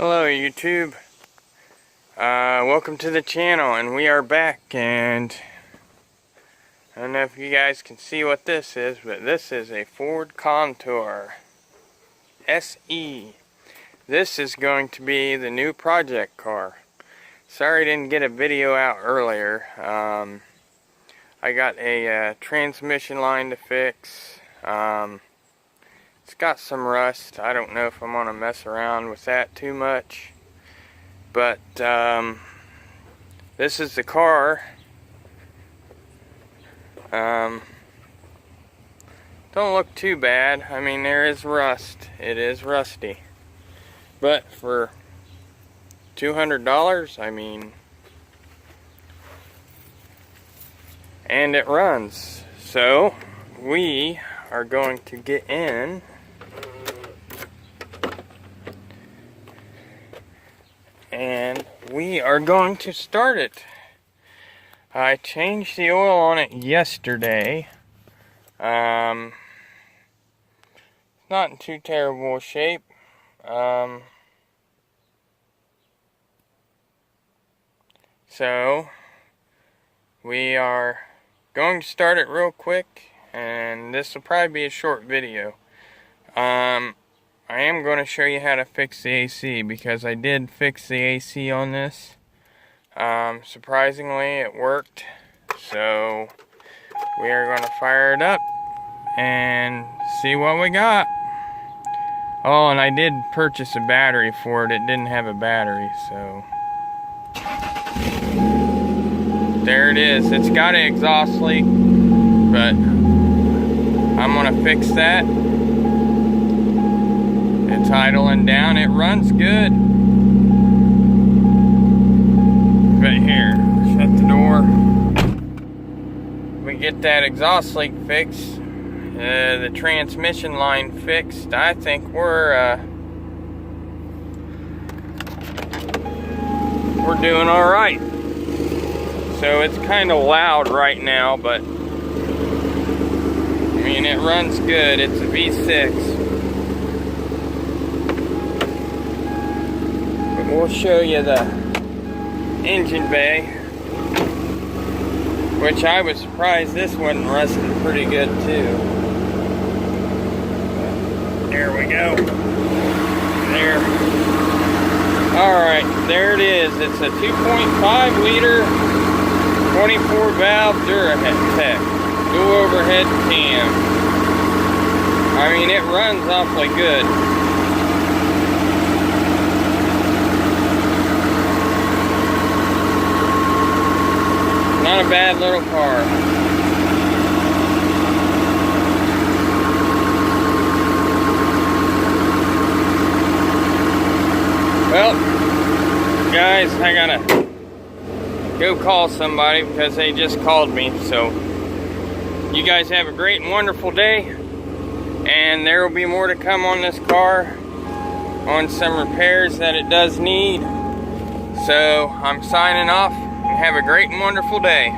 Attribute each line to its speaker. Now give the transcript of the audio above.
Speaker 1: Hello YouTube, welcome to the channel, and we are back. And I don't know if you guys can see what this is, but this is a Ford Contour SE. This is going to be the new project car. Sorry I didn't get a video out earlier. I got a transmission line to fix. It's got some rust. I don't know if I'm gonna mess around with that too much, but this is the car. Don't look too bad. I mean, there is rust. It is rusty, but for $200, I mean, and it runs. So we are going to get in and we are going to start it. I changed the oil on it yesterday. It's not in too terrible shape. So we are going to start it real quick, and this will probably be a short video. I am going to show you how to fix the AC, because I did fix the AC on this. Surprisingly, it worked. So we are going to fire it up and see what we got. Oh, and I did purchase a battery for it. It didn't have a battery, so there it is. It's got an exhaust leak, but I'm going to fix that. It's idling down. It runs good. But here, shut the door. We get that exhaust leak fixed, the transmission line fixed. I think we're doing all right. So it's kind of loud right now, but I mean, it runs good. It's a V6. We'll show you the engine bay, which I was surprised this wasn't rusting pretty good too. There we go. There. Alright, there it is. It's a 2.5 liter 24 valve Duratec dual overhead cam. I mean, it runs awfully good. Not a bad little car. Well, guys, I gotta go call somebody because they just called me. So you guys have a great and wonderful day, and there will be more to come on this car, on some repairs that it does need. So I'm signing off. Have a great and wonderful day.